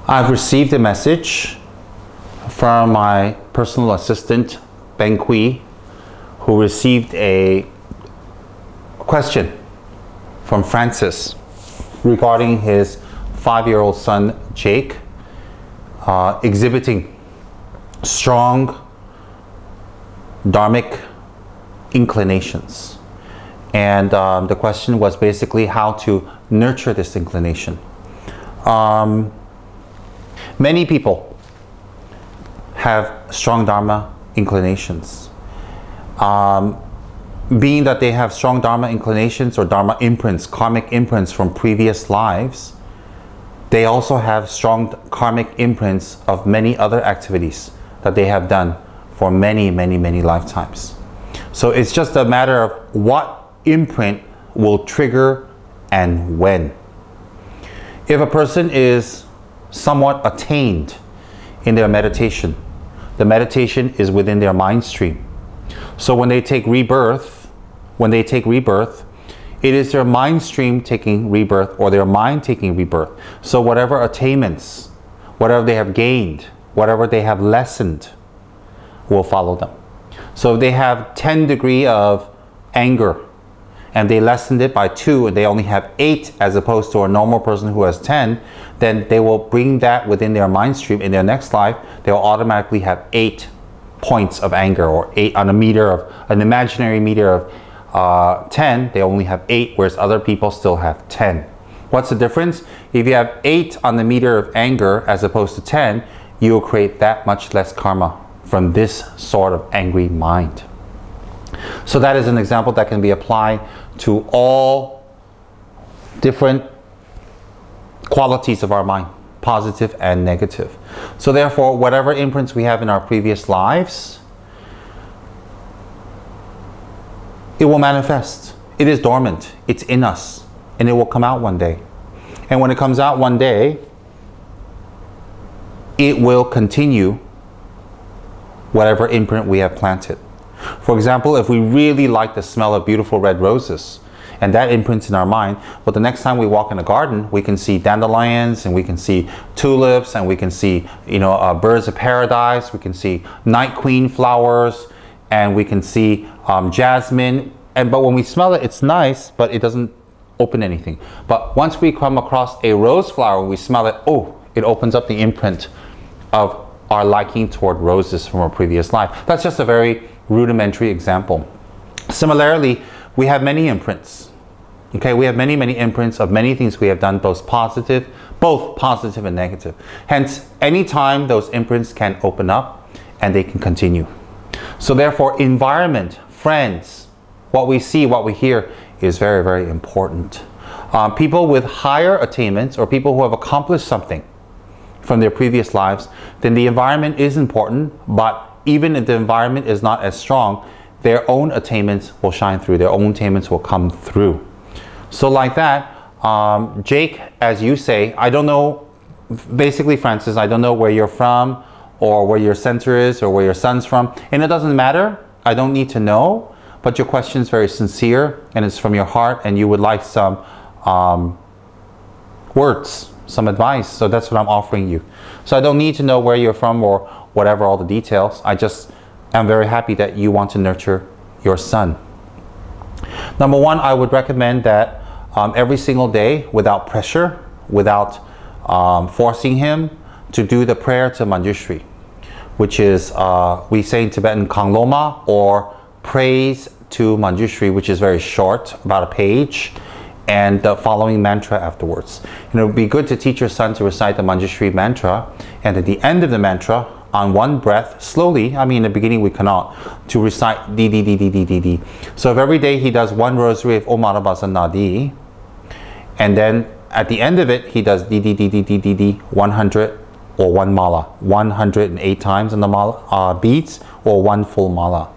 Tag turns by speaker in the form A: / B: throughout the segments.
A: I've received a message from my personal assistant, Ben Kui, who received a question from Francis regarding his 5-year-old son, Jake, exhibiting strong dharmic inclinations. And the question was basically how to nurture this inclination. Many people have strong dharma inclinations. Being that they have strong dharma inclinations or dharma imprints, karmic imprints from previous lives, they also have strong karmic imprints of many other activities that they have done for many, many, many lifetimes. So it's just a matter of what imprint will trigger and when. If a person is somewhat attained in their meditation, the meditation is within their mind stream. So when they take rebirth, it is their mind stream taking rebirth or their mind taking rebirth. So whatever attainments, whatever they have gained, whatever they have lessened will follow them. So if they have 10 degree of anger and they lessened it by 2 and they only have 8 as opposed to a normal person who has 10, then they will bring that within their mind stream. In their next life, they will automatically have 8 points of anger, or 8 on a meter of an imaginary meter of 10, they only have 8, whereas other people still have 10. What's the difference? If you have 8 on the meter of anger as opposed to 10, you will create that much less karma from this sort of angry mind. So that is an example that can be applied to all different qualities of our mind, positive and negative. So therefore, whatever imprints we have in our previous lives, it will manifest. It is dormant. It's in us. And it will come out one day. And when it comes out one day, it will continue whatever imprint we have planted. For example, if we really like the smell of beautiful red roses, and that imprints in our mind, but the next time we walk in a garden, we can see dandelions, and we can see tulips, and we can see, birds of paradise, we can see night queen flowers, and we can see jasmine. But when we smell it, it's nice, but it doesn't open anything. But once we come across a rose flower, we smell it, oh, it opens up the imprint of our liking toward roses from our previous life. That's just a very rudimentary example. Similarly, we have many imprints. Okay, we have many, many imprints of many things we have done, both positive and negative. Hence, anytime those imprints can open up and they can continue. So therefore, environment, friends, what we see, what we hear is very, very important. People with higher attainments or people who have accomplished something from their previous lives, then the environment is important, but even if the environment is not as strong, their own attainments will shine through, their own attainments will come through. So like that, Jake, as you say, I don't know, basically Francis, I don't know where you're from or where your center is or where your son's from, and it doesn't matter, I don't need to know, but your question is very sincere and it's from your heart and you would like some words, some advice, so that's what I'm offering you. So I don't need to know where you're from or whatever, all the details. I just am very happy that you want to nurture your son. Number one, I would recommend that every single day, without pressure, without forcing him, to do the prayer to Manjushri, which is, we say in Tibetan, Kangloma, or praise to Manjushri, which is very short, about a page, and the following mantra afterwards. And it would be good to teach your son to recite the Manjushri mantra, and at the end of the mantra, on one breath, slowly, I mean in the beginning we cannot, to recite di di di di di di di. So if every day he does one rosary of Om Arabasa Nadi, and then at the end of it he does di di di di di di di 100 or one mala, 108 times in the mala beats, or one full mala.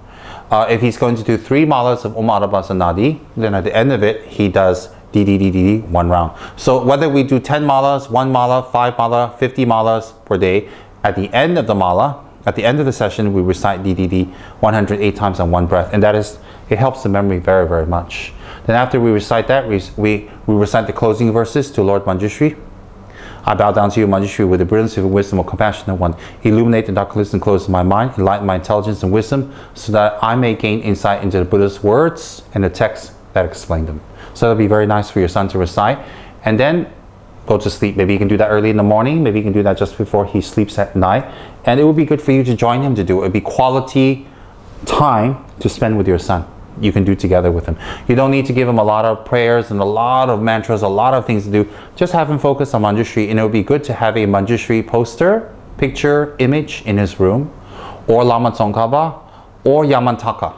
A: If he's going to do 3 malas of Om Arabasa Nadi, then at the end of it he does di di di di di 1 round. So whether we do 10 malas, 1 mala, 5 mala, 50 malas per day, at the end of the mala, at the end of the session, we recite di di di 108 times on one breath, and that is, it helps the memory very, very much. Then after we recite that, we recite the closing verses to Lord Manjushri. I bow down to you, Manjushri, with the brilliance of wisdom of compassionate one. Illuminate the darkness and close my mind, enlighten my intelligence and wisdom, so that I may gain insight into the Buddha's words and the texts that explain them. So that'll be very nice for your son to recite. And then go to sleep. Maybe you can do that early in the morning. Maybe you can do that just before he sleeps at night. And it would be good for you to join him to do it. It would be quality time to spend with your son. You can do together with him. You don't need to give him a lot of prayers and a lot of mantras, a lot of things to do. Just have him focus on Manjushri, and it would be good to have a Manjushri poster, picture, image in his room, or Lama Tsongkhapa, or Yamantaka.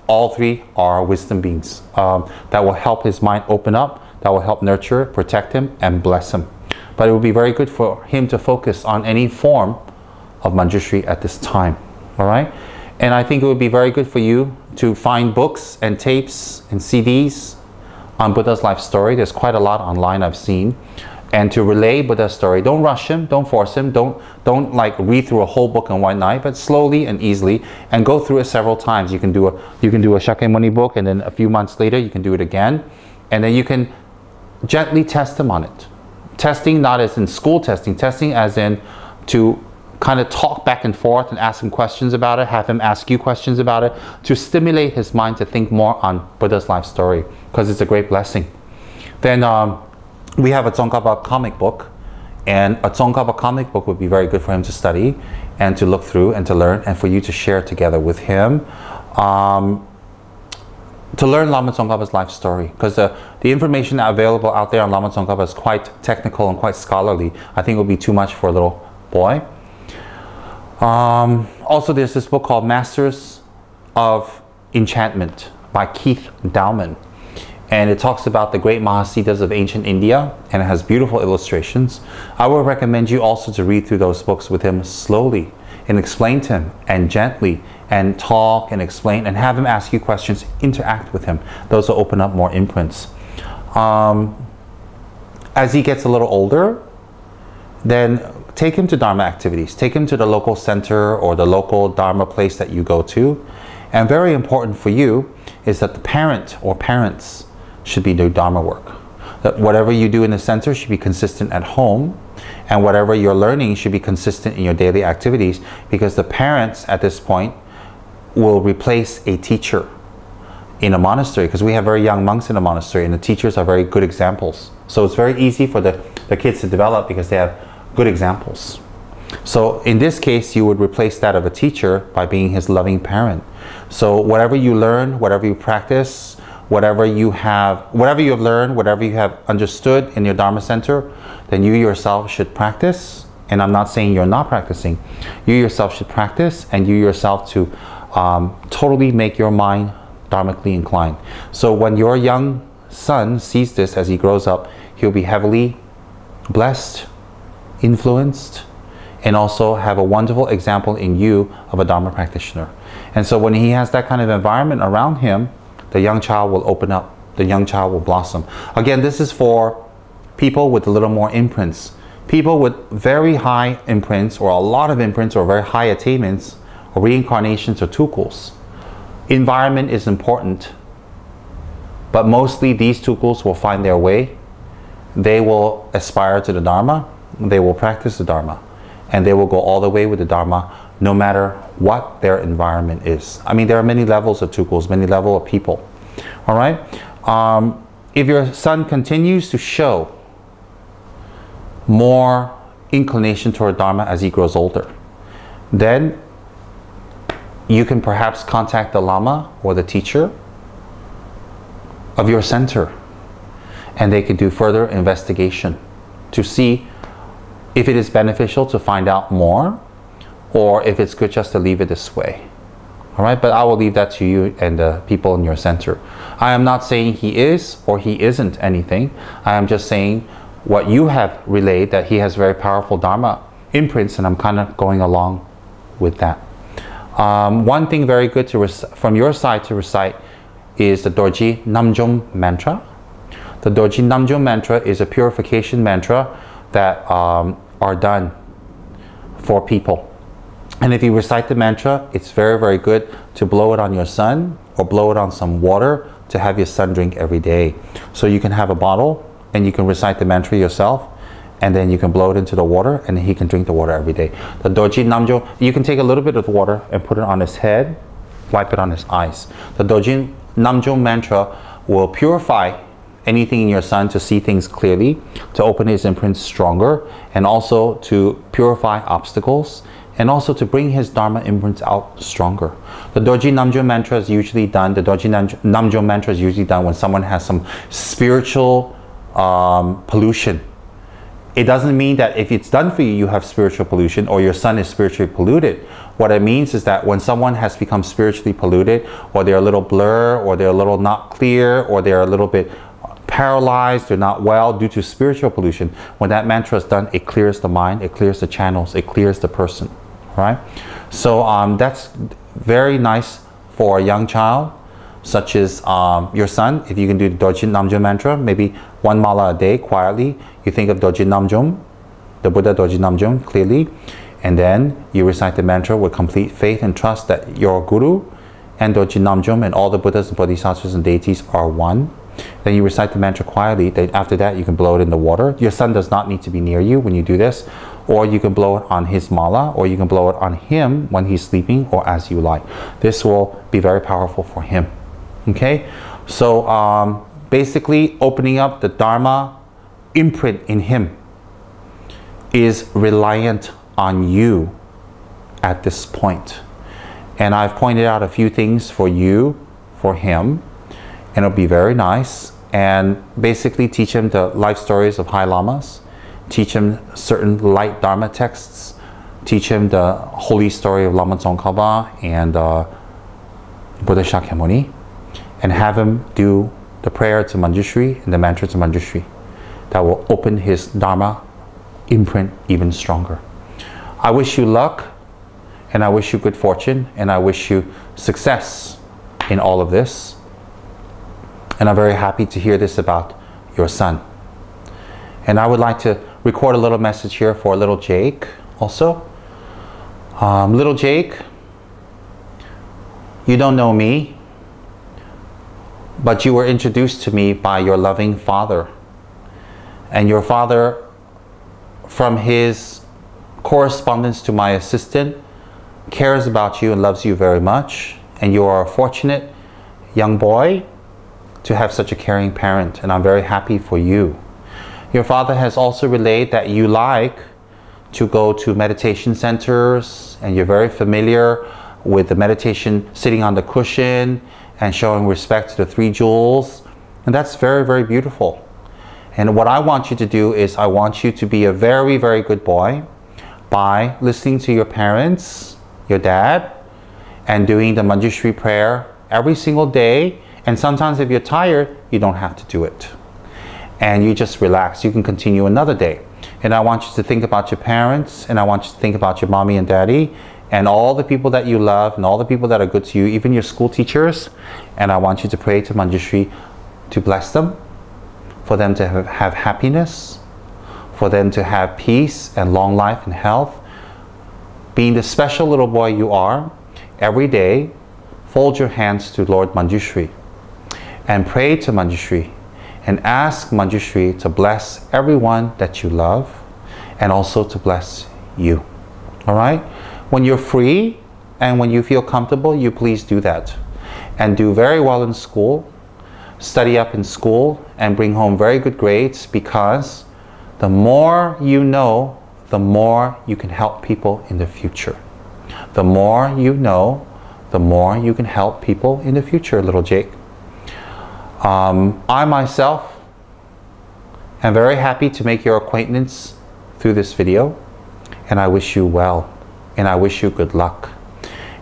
A: All three are wisdom beings that will help his mind open up, that will help nurture, protect him, and bless him. But it would be very good for him to focus on any form of Manjushri at this time. All right? And I think it would be very good for you to find books and tapes and CDs on Buddha's life story. There's quite a lot online I've seen. And to relay Buddha's story. Don't rush him, don't force him, don't like read through a whole book in one night, but slowly and easily, and go through it several times. You can do a Shakyamuni book, and then a few months later you can do it again, and then you can gently test him on it. Testing not as in school testing, testing as in to kind of talk back and forth and ask him questions about it, have him ask you questions about it, to stimulate his mind to think more on Buddha's life story, because it's a great blessing. Then we have a Tsongkhapa comic book, and a Tsongkhapa comic book would be very good for him to study and to look through and to learn, and for you to share together with him to learn Lama Tsongkhapa's life story, because the information available out there on Lama Tsongkhapa is quite technical and quite scholarly. I think it would be too much for a little boy. Also, there's this book called Masters of Enchantment by Keith Dowman, and it talks about the great Mahasiddhas of ancient India, and it has beautiful illustrations. I would recommend you also to read through those books with him slowly and explain to him, and gently, and talk and explain, and have him ask you questions, interact with him. Those will open up more imprints. As he gets a little older, then take him to Dharma activities. Take him to the local center or the local Dharma place that you go to. And very important for you is that the parent or parents should be doing Dharma work. That whatever you do in the center should be consistent at home, and whatever you're learning should be consistent in your daily activities, because the parents at this point will replace a teacher in a monastery, because we have very young monks in the monastery, and the teachers are very good examples. So it's very easy for the kids to develop because they have good examples. So in this case, you would replace that of a teacher by being his loving parent. So whatever you learn, whatever you practice, whatever you have learned, whatever you have understood in your Dharma center, then you yourself should practice. And I'm not saying you're not practicing. You yourself should practice, and you yourself to totally make your mind dharmically inclined. So when your young son sees this as he grows up, he'll be heavily blessed, influenced, and also have a wonderful example in you of a Dharma practitioner. And so when he has that kind of environment around him, the young child will open up, the young child will blossom. Again, this is for people with a little more imprints. People with very high imprints, or a lot of imprints, or very high attainments, or reincarnations, or tukul. Environment is important, but mostly these tukul will find their way. They will aspire to the Dharma, they will practice the Dharma, and they will go all the way with the Dharma, no matter what their environment is. I mean, there are many levels of tukul, many levels of people. All right? If your son continues to show more inclination toward Dharma as he grows older, then you can perhaps contact the Lama or the teacher of your center, and they can do further investigation to see if it is beneficial to find out more, or if it's good just to leave it this way. All right, but I will leave that to you and the people in your center. I am not saying he is or he isn't anything. I am just saying what you have relayed, that he has very powerful Dharma imprints, and I'm kind of going along with that. One thing very good to from your side to recite is the Dorji Namjum mantra. The Dorji Namjum mantra is a purification mantra that are done for people. And if you recite the mantra, it's very, very good to blow it on your son, or blow it on some water to have your son drink every day. So you can have a bottle and you can recite the mantra yourself, and then you can blow it into the water, and he can drink the water every day. The Doji Namjo, you can take a little bit of water and put it on his head, wipe it on his eyes. The Doji Namjo mantra will purify anything in your son to see things clearly, to open his imprints stronger, and also to purify obstacles, and also to bring his Dharma imprints out stronger. The Doji Namjo mantra is usually done, the Doji Namjo mantra is usually done when someone has some spiritual pollution. It doesn't mean that if it's done for you, you have spiritual pollution or your son is spiritually polluted. What it means is that when someone has become spiritually polluted, or they're a little blur, or they're a little not clear, or they're a little bit paralyzed, they're not well due to spiritual pollution, when that mantra is done, it clears the mind, it clears the channels, it clears the person, right? So that's very nice for a young child, such as your son. If you can do the Doji Namjo mantra, maybe one mala a day quietly, you think of Doji Namjom, the Buddha Doji Namjom clearly, and then you recite the mantra with complete faith and trust that your Guru and Doji Namjom and all the Buddhas and Bodhisattvas and deities are one. Then you recite the mantra quietly. Then after that, you can blow it in the water. Your son does not need to be near you when you do this, or you can blow it on his mala, or you can blow it on him when he's sleeping, or as you like. This will be very powerful for him. Okay, so basically opening up the Dharma imprint in him is reliant on you at this point. And I've pointed out a few things for you, for him, and it'll be very nice. And basically teach him the life stories of High Lamas, teach him certain light Dharma texts, teach him the holy story of Lama Tsongkhapa and Buddha Shakyamuni, and have him do the prayer to Manjushri and the mantra to Manjushri. That will open his Dharma imprint even stronger. I wish you luck, and I wish you good fortune, and I wish you success in all of this. And I'm very happy to hear this about your son. And I would like to record a little message here for little Jake also. Little Jake, you don't know me, but you were introduced to me by your loving father. And your father, from his correspondence to my assistant, cares about you and loves you very much. And you are a fortunate young boy to have such a caring parent, and I'm very happy for you. Your father has also relayed that you like to go to meditation centers, and you're very familiar with the meditation sitting on the cushion and showing respect to the 3 jewels, and that's very, very beautiful. And what I want you to do is I want you to be a very, very good boy by listening to your parents, your dad, and doing the Manjushri prayer every single day. And sometimes if you're tired, you don't have to do it. And you just relax. You can continue another day. And I want you to think about your parents, and I want you to think about your mommy and daddy, and all the people that you love, and all the people that are good to you, even your school teachers. And I want you to pray to Manjushri to bless them, for them to have happiness, for them to have peace and long life and health. Being the special little boy you are, every day, fold your hands to Lord Manjushri and pray to Manjushri and ask Manjushri to bless everyone that you love and also to bless you. All right? When you're free and when you feel comfortable, you please do that. And do very well in school, study up in school, and bring home very good grades, because the more you know, the more you can help people in the future. The more you know, the more you can help people in the future, little Jake. I myself am very happy to make your acquaintance through this video, and I wish you well, and I wish you good luck.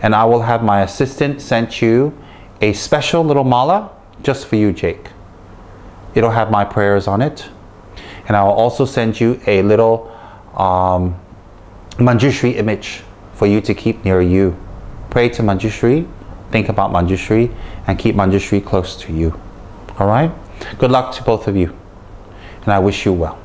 A: And I will have my assistant send you a special little mala just for you, Jake. It'll have my prayers on it, and I will also send you a little Manjushri image for you to keep near you. Pray to Manjushri, think about Manjushri, and keep Manjushri close to you. All right? Good luck to both of you, and I wish you well.